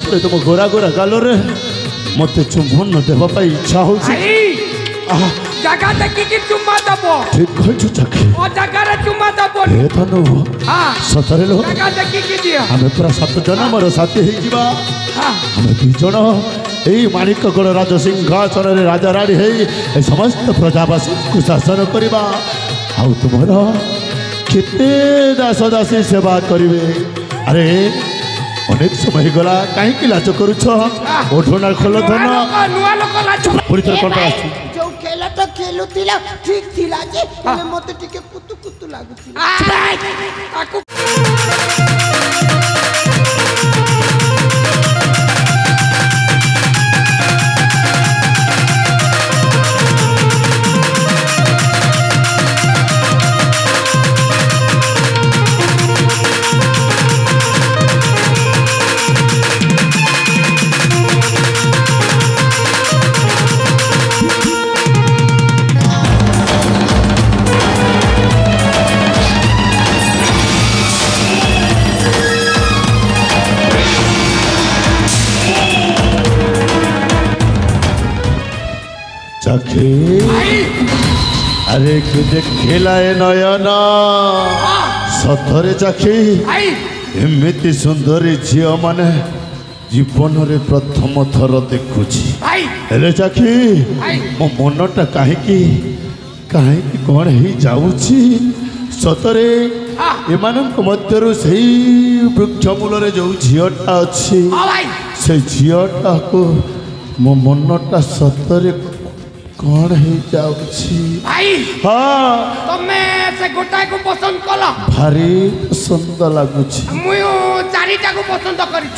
सतरे तुम गोरा गोरा गालोरे मत चुम्बन देवाई इच्छा हो जगह देखिकी चुम्मा दबो ठीक कहछु चखी ओ जगह रे चुम्मा दबो ए तनु हां सतरे लो जगह देखिकी दियो हमें पूरा 7 जन मोर साथी हे जीवा हां हमें 2 जन एई माणिकगढ़ राज सिंहासन रे राजा रानी हे ए समस्त प्रजावासी को शासन करबा आउ तुमर केते दास दासी सेवा करिवे अरे अनेक समय गला काहे कि लाज करूछ ओठोना खोल धन नुआ लोक लाज पूरी तरह कोन आसी जो खेला तो खेलुतिला ठीक थिला जे मते टिके कुतु कुतु लागुतिला आकु चखे अरे कि देखिलाए नयन सतरे चखी एमती सुंदरी झी माने जीवन रे प्रथम थर देखुची हेले चखी मो मनटा कहीं कौन ही जाऊची सतरे एमानक मध्यरु सही वृक्ष मूल जो झीटा अच्छी से झीटा को मो मनटा सतरे कौन ही जाऊची भाई हाँ तमे से गोटाए को पसंद कला भारी पसंद लागुची मुयो चारिटा को पसंद करी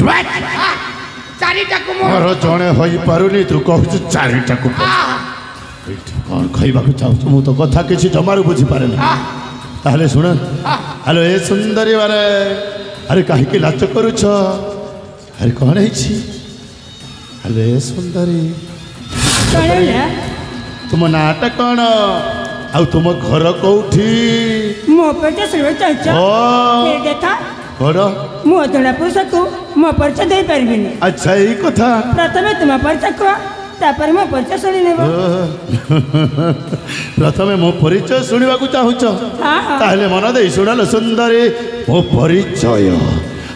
चारिटा को मोर जणे होई पारुनी तू कहू चारिटा को कौन खाइबा को चाहू मु तो कथा किछि जमारू बुझी पारे ना ताहले सुन हेलो ए सुंदरी बारे अरे काहे कि लाज करूछ अरे कौन है छी हेलो ए सुंदरी तुम नाटा कौन आउ तुम घर कौठी मो परिचय सुनबे चाहछ हे देखा घर मो अधुना पुरुष को मो परिचय दे परबिनी अच्छा ई कथा प्रथमे तुम परिचय को तापर मो परिचय सुनि नेबो प्रथमे मो परिचय सुनिबा को चाहूछ ताहले मन दे सुनल सुंदरी मो परिचय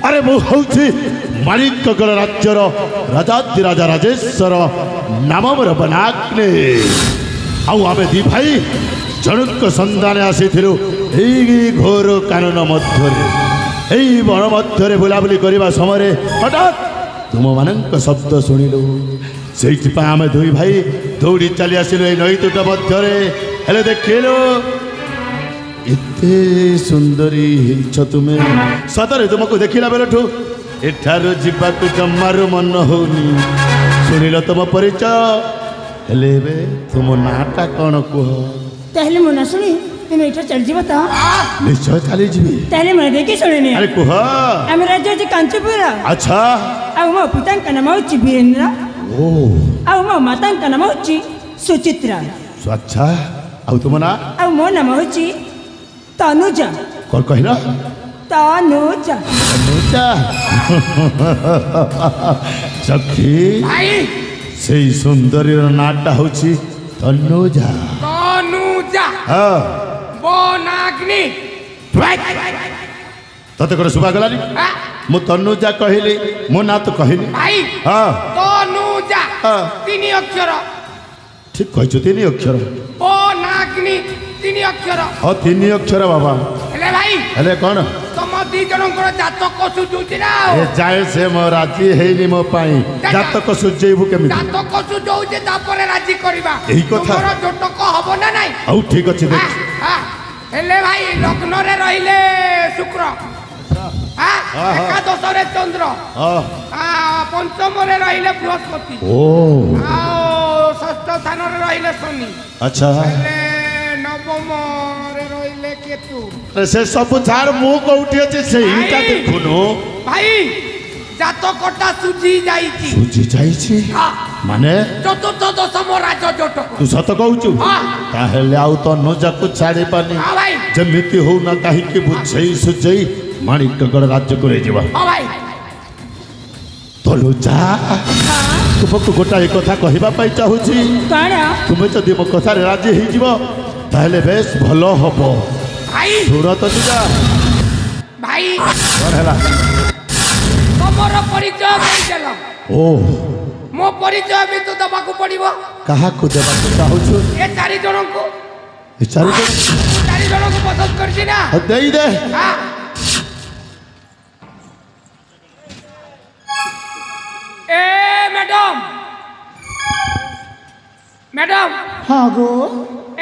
अरे मु हौछि माणिकगढ़ राज्यर राजाधिराजा राजेश्वर नाम मोर बनाग्ने आउ आमे दी भाई जनक संधान आसी घोर कानन मध्य बण मध्य बुलाबुली करने समय हठात तुम मान शब्द शुणिलु से आम दुई भाई दौड़ी चली आसिलु नई तुट मध्य देखिलु एते सुंदरी तुमे सतरे तुमको देखला बेलठू एठार जीवाकू जमारू मन होनी शुणिल तुम परिचय हेले बे तुम नाटा कौन कह ताहले मो ना सुनी तुम एठा चल जीव त निश्चय चली जीवी ताहले मन देखि सुननी अरे कह हम राज्य जे कांचीपुर अच्छा आ मो पिता का नाम होची वीरेंद्र ओ आ मो माता का नाम होची सुचित्रा अच्छा आ तुम ना आ मो नाम होची तनुजा कौन कहना तनुजा तनुजा सखी भाई से सुंदरी नाटा होची तनुजा तनुजा हाँ बनाग्नि तते करे सुबा गलानी मु तनुजा कहली मो ना तो कहनी भाई हाँ तनुजा हाँ 3 अक्षर ठीक कहछु 3 अक्षर बनाग्नि 3 अक्षर हाँ 3 अक्षर बाबा हेले भाई हेले कौन तुम दी जनकर जातक सुझुची ना ए जाए से मो राजी हेनी मो पाई जातक सुजेबु केमि जातक सुझौचे तापरे राजी करबा एही कथा तोर जोटक हबो ना नाही आउ ठीक अछि देख हेले भाई लग्न रे रहिले शुक्र एकादश रे चंद्र पंचम रे रहिले बृहस्पति ओ षष्ठ स्थान रे रहिले शनि अच्छा नवम रे रहिले केतु से सब झार मु कोठी अछि सेहीटा देखुनो भाई जातकटा सुजी जाईची सुजी जाईची माने चतुर्थ दशम राज जोटक तू सत कहूचु ताहेले आउ तो नजा को छाड़ी पानी जेमिति हो ना काहे के बुझई सुजई माणिकगढ़ राज्य करे जीवा हां भाई ତନୁଜା ତୁମକୁ ଗୋଟାଏ କଥା କହିବା ପାଇଁ ଚାହୁଁଛି। କଣ ତୁମେ ଯଦି ମୋ କଥାରେ ରାଜି ହେଇଯିବ ତାହେଲେ ବେଶ ଭଲ ହବ। ଭାଇ ଶୁଣ ତନୁଜା। ଭାଇ କଣ ହେଲା? ତମର ପରିଚୟ ଦେଇଦେଲ, ଓ ମୋ ପରିଚୟ ବି ତ ଦେବାକୁ ପଡିବ। କାହାକୁ ଦେବାକୁ ଚାହୁଁଛୁ? ଏ 4 ଜଣଙ୍କୁ ଏ 4 ଜଣ 4 ଜଣଙ୍କୁ ପସନ୍ଦ କରିଛି ନା। ଦେଇ ଦେ। ହଁ। ए मैडम मैडम हाँ गो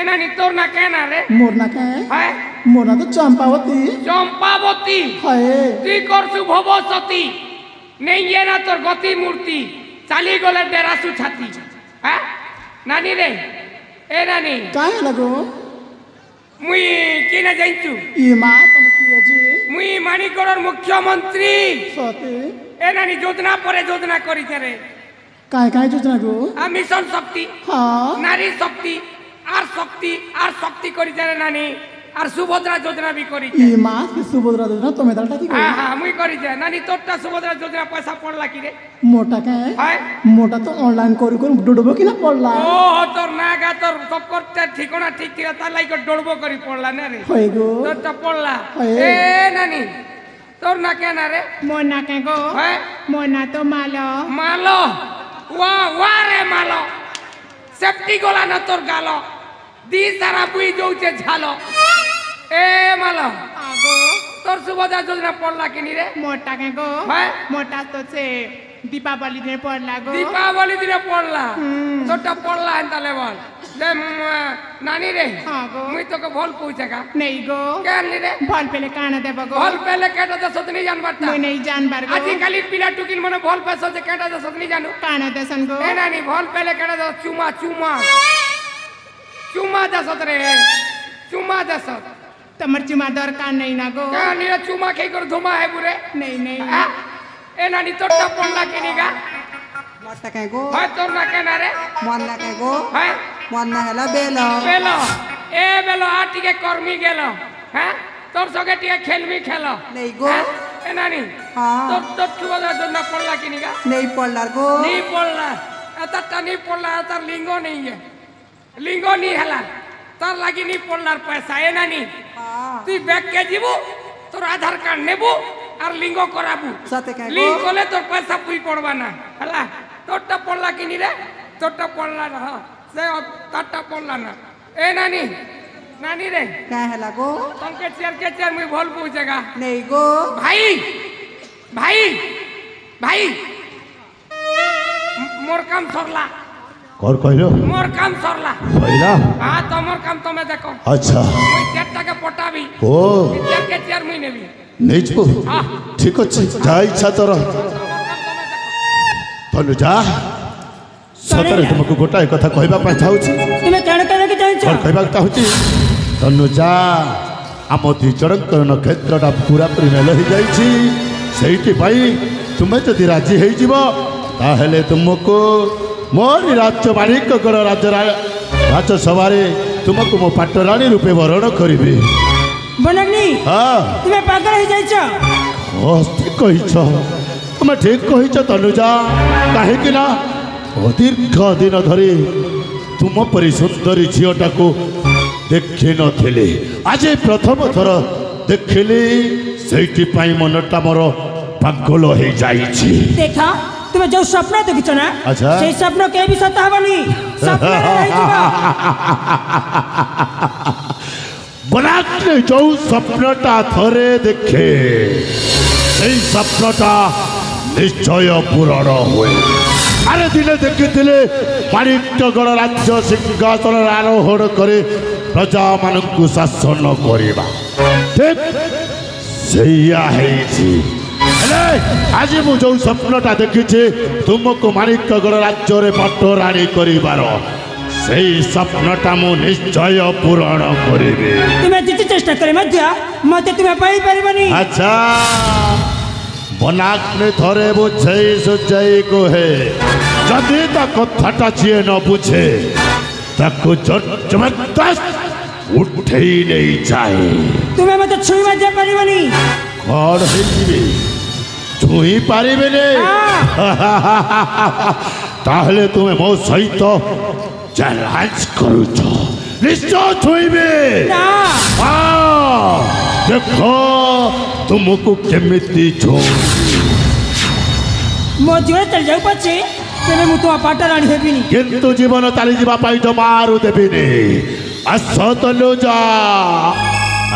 एना नी तोर ना कहना रे मोर ना क्या है मोर ना तो चंपावती चंपावती है ती कर शुभवती नहीं ये ना तोर गति मूर्ति चाली गले डेरा सु छाती है नानी रे ए नानी काहे लगो मुई किने जाइचु ये माँ तुम किए जी मुई माणिकगढ़र मुख्यमंत्री सती ए नानी योजना परे योजना करी रे काहे काहे योजना गो आ मिशन शक्ति हाँ नारी शक्ति आर शक्ति करी रे नानी आर सुभद्रा योजना भी करी ये माँ से सुभद्रा योजना तुम्हें दलटा की हाँ हाँ मुई करी नानी तोरटा सुभद्रा योजना पैसा पड़ला कि रे मोटा क्या है है मोटा तो ऑनलाइन करू करू डुडबो कि ना पड़ला ओ तोर नागा तोर सब करते ठिकाना ठीक थिला तार लाइक डोड़बो करी पड़ला ना रे होय गो तोरटा पड़ला है। ए नानी तोर ना केना रे मोना के गो है मोना तो मालो मालो वाह रे मालो सेफ्टी गोला ना तोर गालो दी सारा बुई जोचे झालो ए मालो आगो तोर सुभद्रा योजना पड़ला कि नी रे मोटा के गो है मोटा तो से दीपावली दिन पड़ला गो दीपावली दिन पड़ला तोरटा पड़ला एंता लेवल ले नानी रे हाँ गो मुई तो के भोल पूछेगा नहीं गो केन नी रे भल पेले काना देबो गो भोल पहले केटा दे सत नहीं जान बाटा मुई नहीं जान बार गो आजि काली पिला टुकिल मने भोल पैसा से केटा दे सत नहीं जानू काना देसन गो ए नानी भोल पहले केटा दे चुमा चुमा चुमा दे सत रे चुमा दे सत तमर चुमा दरकार नहीं ना गो केन नी रे चुमा के कर धुमा है बुरे नहीं नहीं आ? ए नानी तोरटा पड़ला कि नी गा मोटा क्या गो है तोर ना केना रे मोना क्या गो है मोना हेला बेलो बेलो ए बेलो आ टिके कर्मी गेलो हैं तोर सगे टिके खेलमी खेलो नहीं गो हैं? ए नानी हाँ तोर तोर सुभद्रा योजना पड़ला कि नी गा नहीं पड़ला गो नहीं पड़ला एतटा नहीं पड़ला तार लिंगो नहीं है लिंगो नहीं हला तार लागी नहीं पड़लार पैसा ए नानी हाँ তুই ব্যাগ কে দিব তোর আধার কার্ড নেব আর লিঙ্গ করাবো সাথে কে গো লিঙ্ক করলে তোর পয়সা পুই পড়বা না হলা তোরটা পড়লা কিনি রে তোরটা পড়লা না হ্যাঁ সে তারটা পড়লা না এ নানি নানি রে क्या हेला गो তমকে চেয়ার কে চেয়ার মুই ভুল পৌঁছেগা नहीं गो ভাই ভাই ভাই মোর কাম সরলা কর কইলো মোর কাম সরলা কইলা হ্যাঁ তোমার কাম তুমি দেখো আচ্ছা মুই চেয়ারটাকে পটাবি ও চেয়ার কে চেয়ার মুই নেবি নেইছো হ্যাঁ ঠিক আছে যা ইচ্ছা তোর তনুজা সତରେ ତୁମକୁ ଗୋଟାଏ କଥା କହିବା ପାଇଁ ଚାହୁଁଛି তুমি কেন কেন চাইছো କଣ କହିବାକୁ ଚାହୁଁଛି ତନୁଜା ଆମ ଦୁଇ ଜଣଙ୍କର ନକ୍ଷତ୍ରଟା ପୁରାପୁରି ମେଳ ହେଇଯାଇଛି ସେଇଥିପାଇଁ ତୁମେ ଯଦି ରାଜି ହେଇଯିବ ତାହେଲେ ତୁମକୁ ମୋରି ରାଜ୍ୟ ମାଣିକଗଡ଼ ରାଜସଭାରେ ତୁମକୁ ମୋ ପାଟରାଣୀ ରୂପେ ବରଣ କରିବି বনগ্নি ହଁ তুমি পাগল হয়ে যাইছো ଠିକ କହିଛ ତୁମେ ଠିକ କହିଛ ତନୁଜା କାହିଁକି ନା ଦୀର୍ଘ ଦିନ ଧରି ତୁମ ପରି ସୁନ୍ଦରୀ ଝିଅଟାକୁ ଦେଖିନଥିଲି ଆଜି ପ୍ରଥମ ଥର ଦେଖିଲି ସେଇଥିପାଇଁ ମନଟା ମୋର ପାଗଳ ହେଇଯାଇଛି দেখা তুমি যে স্বপ্ন দেখিছো না আচ্ছা। সেই স্বপ্ন কে বি সত্য হবনি স্বপ্ন রহিଯିବ ବନାକରେ ଯୋଉ ସ୍ୱପ୍ନଟା ଥରେ ଦେଖେ ସେଇ ସ୍ୱପ୍ନଟା ନିଶ୍ଚୟ ପୂରଣ ହୁଏ ଆରେ ଦିନେ ଦେଖିଥିଲେ ମାଣିକଗଡ଼ ରାଜ୍ୟ ସିଂହାସନରେ ଆରୋହଣ କରି ପ୍ରଜାମାନଙ୍କୁ ଶାସନ କରିବା ଠିକ ସେଇଆ ହେଇଛି ହେଲେ ଆଜି ମୁଁ ଯୋଉ ସ୍ୱପ୍ନଟା ଦେଖିଛି ତୁମକୁ ମାଣିକଗଡ଼ ରାଜ୍ୟରେ ପାଟରାଣୀ କରିବାର ସେଇ ସ୍ୱପ୍ନଟା ମୁଁ ନିଶ୍ଚୟ ପୂରଣ କରିବି তুমি যেতে চেষ্টা করে মধ্য মতে তুমি পাই পারিবনি আচ্ছা বনাকনে ধরে বুঝেই সুঝেই কুহে যদি তা কথাটা ଯିଏ ନ ବୁଝେ ତାକୁ ଜବରଦସ୍ତ ଉଠେଇ ନେଇଯାଏ তুমি মতে ছুঁই মাঝে পারিবনি କଣ ହେଇଯିବି ଛୁଇଁ ପାରିବେନି ତାହେଲେ ତୁମେ ମୋ ସହିତ ଚ୍ୟାଲେଞ୍ଜ କରୁଛ ନିଶ୍ଚୟ ଛୁଇଁବେ ଦେଖ ତୁମକୁ କେମିତି ଛୁଇଁ ମୋ ଜୀବନ ଚାଲି ଯାଉ ପଛେ ତେବେ ମୁଁ ତୁମ ପାଟ ରାଣୀ ହେବିନି କିନ୍ତୁ ଜୀବନ ଚାଲିଯିବା ପାଇଁ ଜମାରୁ ଦେବିନି ଆସ ତନୁଜା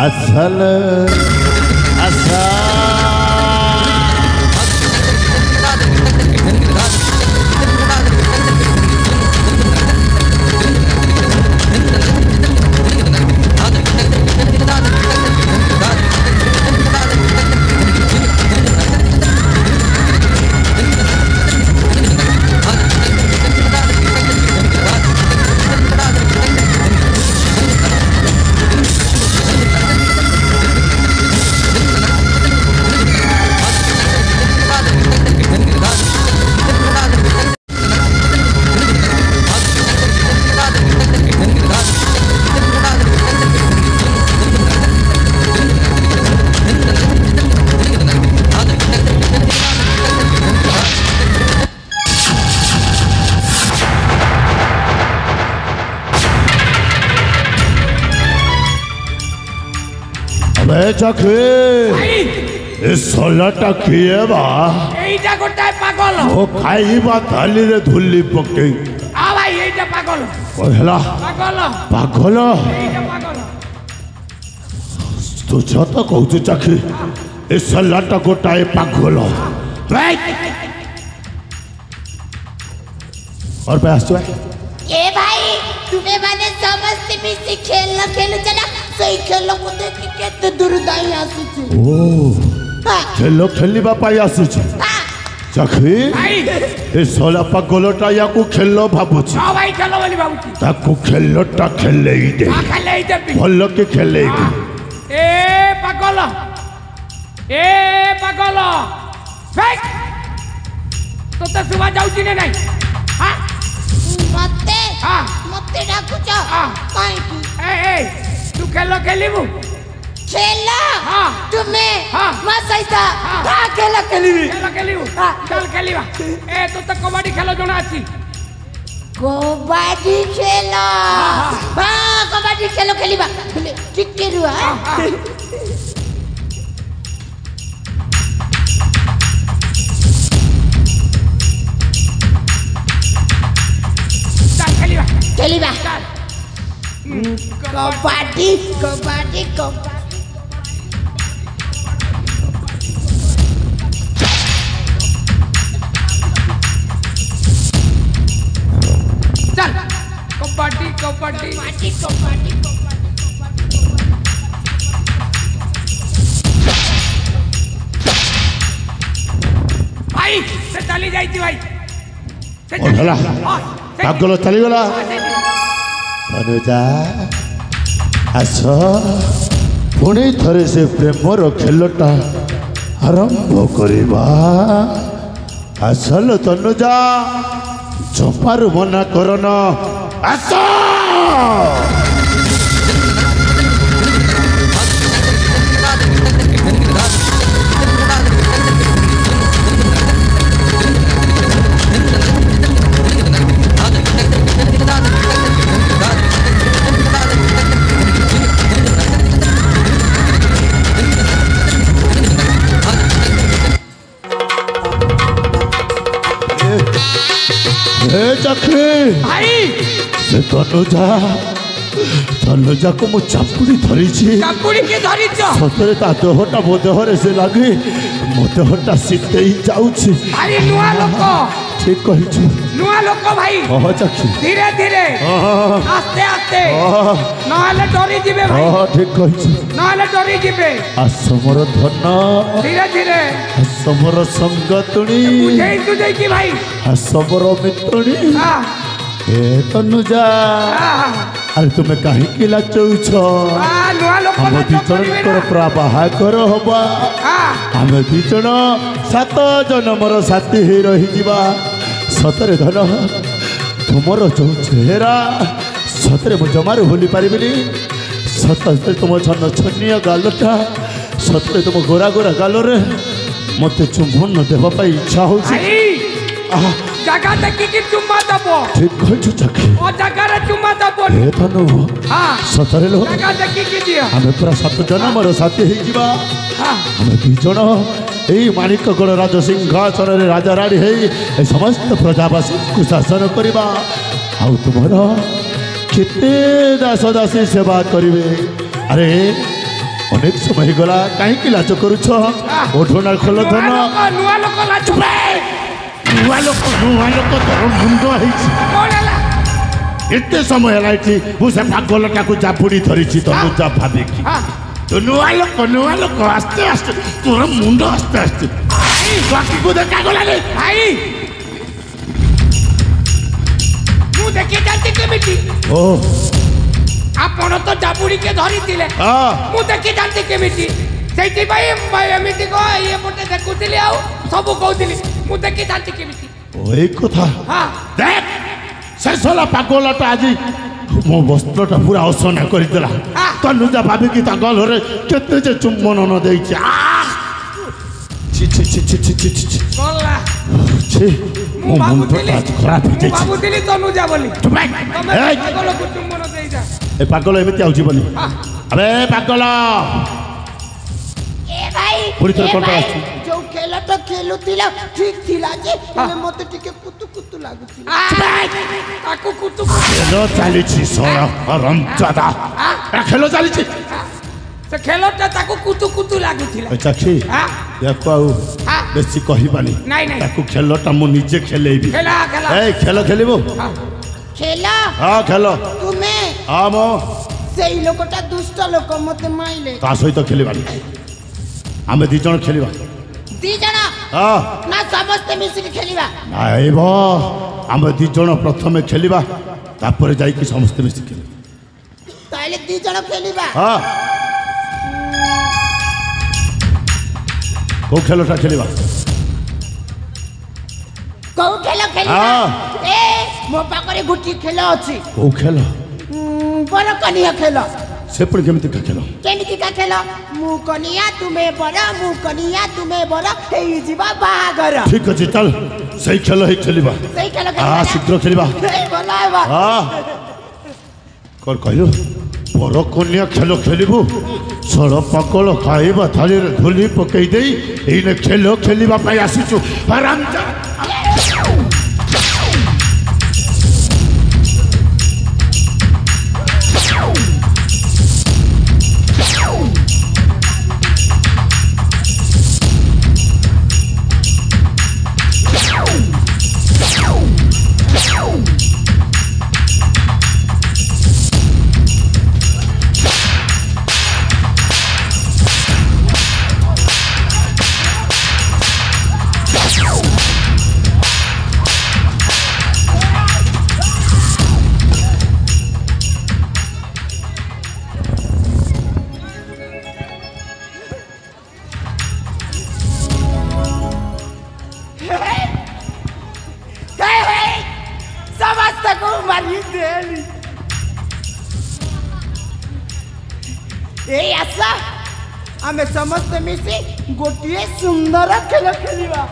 ଆସଲ ଆସ सोलटा किए बा এইটা গোটায় পাগল ओ खाइबा थाली रे धुली पके आ भाई এইটা পাগল कहला পাগল पागल এইটা পাগল तू छत कहू चाखी ए सोलटा गोटाए पागल और पे आसो ए भाई तुम्हें माने समझते मिसी खेलना खेलू चला सही खेल को देख केते दुर्दाई आसुची ओ खेलो खेलिबा पाई आसुची चाखी ए सोला पागलटा याकू खेलो भाबुची आ भाई খেলো বলি বাবুজি ताकू खेलोटा खेलेई दे খেলেই দেবি भलो के खेलेई दे এ পাগল ভাই তোতে শুভা যাউছি না নাই হ্যাঁ मते हाँ। मते डाकुच हाँ। काई की ए तू খেলো খেলিবু खेला हाँ। तुम्हें हाँ। मसैता हाँ। हां खेला खेलिबी খেলো খেলিবু हाँ। চল খেলিবা এ তোতে কবাডি খেলো জনা আছি कबड्डी खेला हां कबड्डी खेलो खेलिबा ठीक के रुआ চল খেলিবা खेलिबा চল कबड्डी कबड्डी कबड्डी चल कबड्डी कबड्डी कबड्डी कबड्डी भाई से चली जाइती भाई से और हला हाँ, से- पागल चली गला हाँ, से- अनुजा आस पुणी थरे से प्रेमर खेलटा आरंभ करिबा आसल तनुजा जमारू मना करन आस चाखी भाई से तनुजा को मु चापुड़ी धरी কাকুড়ি কে ধরিছ सतरे ता देहटा मो देहरे से लगे मो देहटा शीते ही जाऊछि ভাই নুয়া লোক ठीक कहिछु নুয়া লোক ভাই ओह चाखी ধীরে ধীরে আস্তে আস্তে নহলে ডরি যাবে ভাই ठीक कहिछु নহলে ডরি যাবে आसमर धन ধীরে ধীরে आसमर संगतुणी বুঝেই তুই কি ভাই आसमर मित्रुणी হ্যাঁ ए तनुजा হ্যাঁ अरे तुम्हें कहीं लाचौछ নুয়া লোক आम दिजणकर पूरा बाहागर हवा হ্যাঁ आम दिज 7 जन्मर साथी ही रही सतरे धन तुमर जो चेहरा सतरे मुझे जमार भूली पारिबिनी सतरे तुम छन छनिया गालटा सतरे तुम गोरा गोरा गाल मत चुंबन देवा इच्छा हो जगह देखिकी चुम्मा दबो ठीक कहछु चखी ओ जगह रे चुम्मा दबो ए तनु हां सतरे लो जगह देखिकी दिया हमें पूरा 7 जन मोर साथी हे जीवा हां हमें 2 जन एई माणिकगढ़ राज सिंहासन रे राजा रानी हे ए समस्त प्रजावासी को शासन करबा आ तुमरा केते दास दासी सेवा करिवे अरे अनेक समय गला काहे कि लाज करूछ ओठोना खोल धन नुआ लोक लाज नुआ लोक तोर मुंडो हेछि कोला एते समय हलाइछि मु से पागलटा को जापुडी धरिछि तनु जा भाबे कि तो नुआ लोक आस्ते आस्ते तोर मुंडो आस्ते आस्ते बाकी को देखा गला रे भाई मु देखि जानते केमिति ओ आपण तो जापुडी के धरि थिले मु देखि जानते केमिति सेठी भाई एमिति को ये पटे देखुथिली आ सब कहउथिली मु देखि जानते केमिति ओई कथा हां देख सेसला पागलटा आज मो वस्त्रटा पूरा असना करि देला तनु जा भाबे कि ता गल रे केते जे चुम्बन न देइ छी छी छी छी छी छी छी छी गल्ला छी मो मुंडटा खराब हो जाई बाबूदिली तनु जा बोली तुमे पागल को चुम्बन देई जा ए पागल एमिति आउची बनी अबे पागल ए भाई पूरी तरह कोन आछि जो खेला तो खेलुतिला ठीक थिला जे मते टिके कुतु कुतु लागुतिला ताकू कुतु खेलो चली छी सोरा रमजादा खेलो चली छी से खेलोटा ताकू कुतु कुतु लागुतिला अच्छा छी या को बेसी कहिबानी नहीं ताकू खेलोटा मु निजे खेलेबी खेला खेला ए खेलो खेलिबो खेला हां खेलो तुमे हां मो सेई लोकटा दुष्ट लोक मते माइले ता सहित खेलिबानी आमे 2 जण खेलिबा 2 जण हां ना समस्त मिसी के खेलिबा आइबो आमे 2 जण प्रथमे खेलिबा तापर जाई कि समस्त मिसी खेलिबा ताले 2 जण खेलिबा हां को खेलटा खेलिबा को खेलो खेलिबा ए मो पाकरे गुटी खेलो अछि को खेल बड़ कनिया खेलो से पर केमिति का खेल केमिति का खेलो मु कनिया तुमे बड़ हे जीवा बाहागर ठीक अछि चल सही खेल हे खेलिबा सही खेलो हां शीघ्र खेलिबा ए बोलावा हां कर कहलो पर कन्या खेल खेलिबू सड़ पाकल खाइबा थाली रे धुली पकई देई एने खेल खेलिबा पई आसीचु आराम जा आमे समस्त मिसी गोटिए सुंदर खेल खेलिबा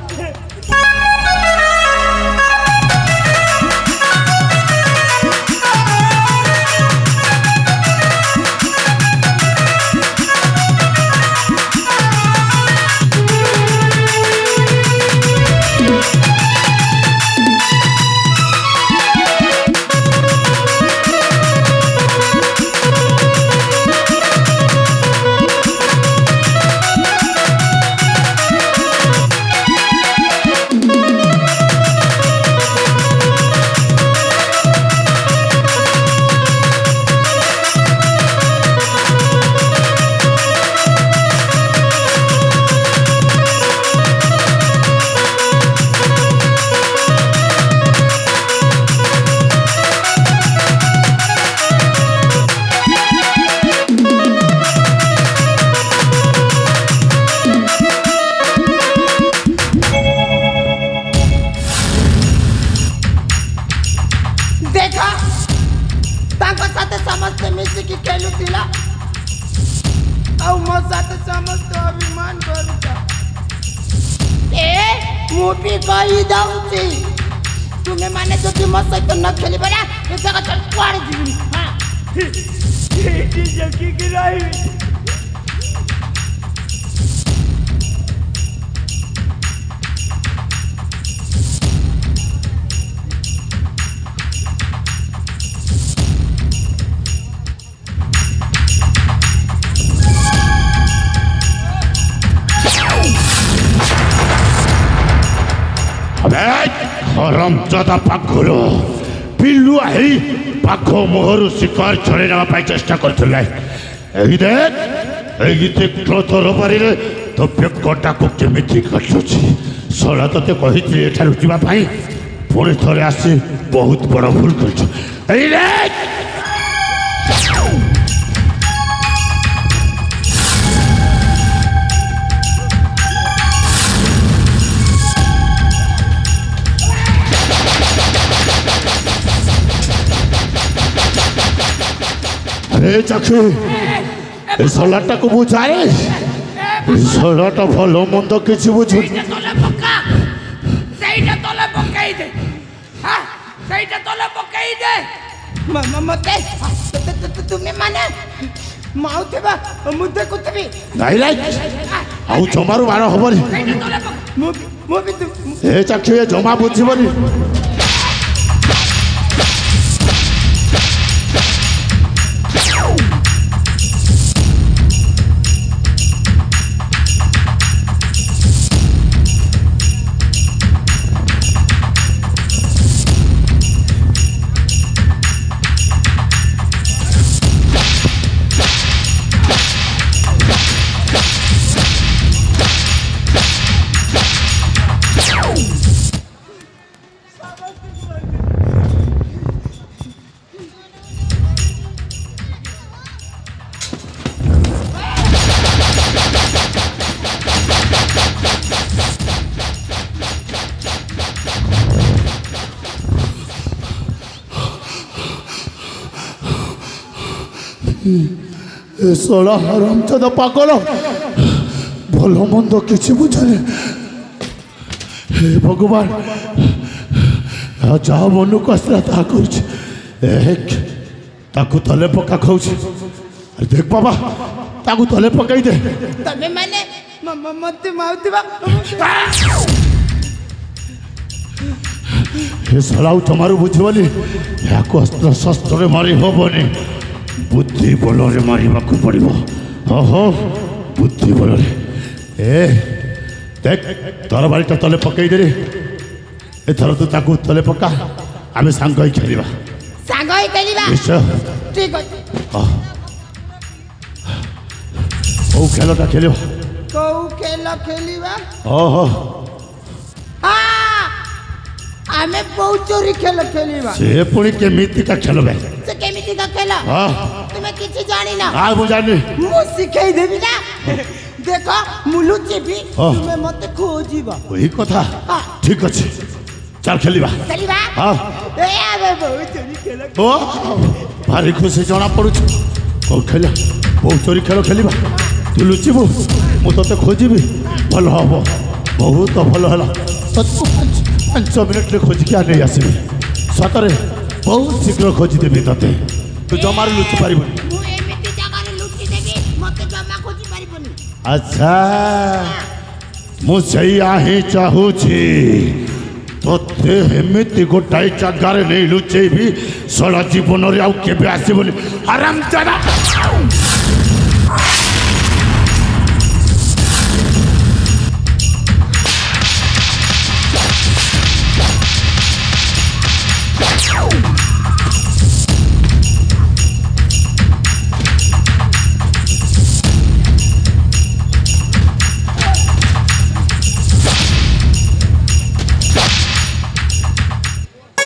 मो साथ समस्त अभिमान करूचा ମୁଁ ବି କହି ଦଉଛି ତୁମେ ମାନେ ଯଦି ମୋ ସହିତ ନ ଖେଳିବ ନା ଏ ଜାଗା ଛାଡ଼ି କୁଆଡ଼େ ଯିବିନି। ଏଇଠି ଜଗିକି ରହିବି। ହରମଜାଦା ପାଖର ପିଲୁ ଆହି ପାଖ ମୋହରୁ ଶିକାର ଛଡ଼େଇ ନେବା ପାଇଁ ଚେଷ୍ଟା କରୁଥିଲେ। ଏଇ ଦେଖ ତରବାରୀରେ ତୋ ବେକଟାକୁ କେମିତି କାଟୁଛି। ଶଳା ତତେ କହିଥିଲି ଏଠାରୁ ଯିବା ପାଇଁ, ପୁଣି ଥରେ ଆସି ବହୁତ ବଡ଼ ଭୁଲ କରିଛୁ। ଏଇ ଦେଖ ଚାକ୍ଷୁ ଏ ଶଳାଟାକୁ ବୁଝାଏ। ଶଳାଟା ଭଲ ମନ୍ଦ କିଛି ବୁଝୁନି। ସେଇଟା ତଳେ ପକେଇ ଦେ। ସେଇଟା ତଳେ ପକେଇ ଦେ। ମତେ ତୁମେ ମାନେ ମାଉଥିବା ମୁଁ ଦେଖୁଥିବି। ନାଇଁ ନାଇଁ ଆଉ ଜମାରୁ ବାର ହବନି। ଏ ଚାକ୍ଷୁ ଏ ଜମା ବୁଝିବନି। ଶଳା ହରମଜାଦା ପାଗଳ ଭଲ ମନ୍ଦ କିଛି ବୁଝୁନି। ହେ ଭଗବାନ ଯାହା ମନକୁ ଆସିଲା ତାହା କରୁଛି। ତାକୁ ତଲେ ପକା ଖାଉଛି। ଦେଖ ବାବା ତାକୁ ତଲେ ପକାଇ ଦେ। ତମେ ମାନେ ମତେ ମାଉଥିବା ଏ ଶଳା ଜମାରୁ ବୁଝିବନି। ଏହାକୁ ଅସ୍ତ୍ର ଶସ୍ତ୍ରରେ ମାରି ହବନି, ବୁଦ୍ଧି ବଳରେ ମାରିବାକୁ ପଡ଼ିବ। ଓହୋ ବୁଦ୍ଧି ବଳରେ। ଦେଖ ତରବାରୀଟା ତଲେ ପକେଇ ଦେଲି। ଏଥର ତୁ ତାକୁ ତଲେ ପକା, ଆମେ ସାଙ୍ଗ ହେଇ ଖେଳିବା। ସାଙ୍ଗ ହେଇ ଖେଳିବା ନିଶ୍ଚୟ। ଠିକ ଅଛି। କୋଉ ଖେଳଟା ଖେଳିବ? କୋଉ ଖେଳ ଖେଳିବା? ଓହୋ ଆମେ ବୋଉ ଚୋରି ଖେଳ ଖେଳିବା। ସେ ପୁଣି କେମିତିକା ଖେଳ ବେ? ସେ କେମିତିକା ଖେଳ ତୁମେ କିଛି ଜାଣିନ? ମୁଁ ଜାଣିନି। ମୁଁ ଶିଖେଇ ଦେବି ନା। ଦେଖ ମୁଁ ଲୁଚିବି, ତୁମେ ମତେ ଖୋଜିବ। ଏଇ କଥା ଠିକ ଅଛି, ଚାଲ ଖେଳିବା। ଖେଳିବା ଏ ଆମେ ବୋଉ ଚୋରି ଖେଳ। ଓ ଭାରି ଖୁସି ଜଣା ପଡୁଛି। କୋଉ ଖେଳ? ବୋଉ ଚୋରି ଖେଳ ଖେଳିବା। ତୁ ଲୁଚିବୁ, ମୁଁ ତତେ ଖୋଜିବି। ଭଲ ହବ, ବହୁତ ଭଲ ହେଲା। 5 ମିନିଟ୍ରେ ଖୋଜିକି ନେଇ ଆସିବି। ସତରେ ବହୁତ ଶୀଘ୍ର ଖୋଜିଦେବି ତତେ। ତୁ ଜମାରୁ ଲୁଚି ପାରିବୁନି। ମୁଁ ଏମିତି ଜାଗାରେ ଲୁଚି ଦେବି ମତେ ଜମା ଖୋଜି ପାରିବୁନି। ଆଚ୍ଛା ମୁଁ ସେଇଆ ହିଁ ଚାହୁଁଛି। ତୋତେ ଏମିତି ଗୋଟାଏ ଜାଗାରେ ନେଇ ଲୁଚେଇବି, ଶଳା ଜୀବନରେ ଆଉ କେବେ ଆସିବନି। ଆରାମ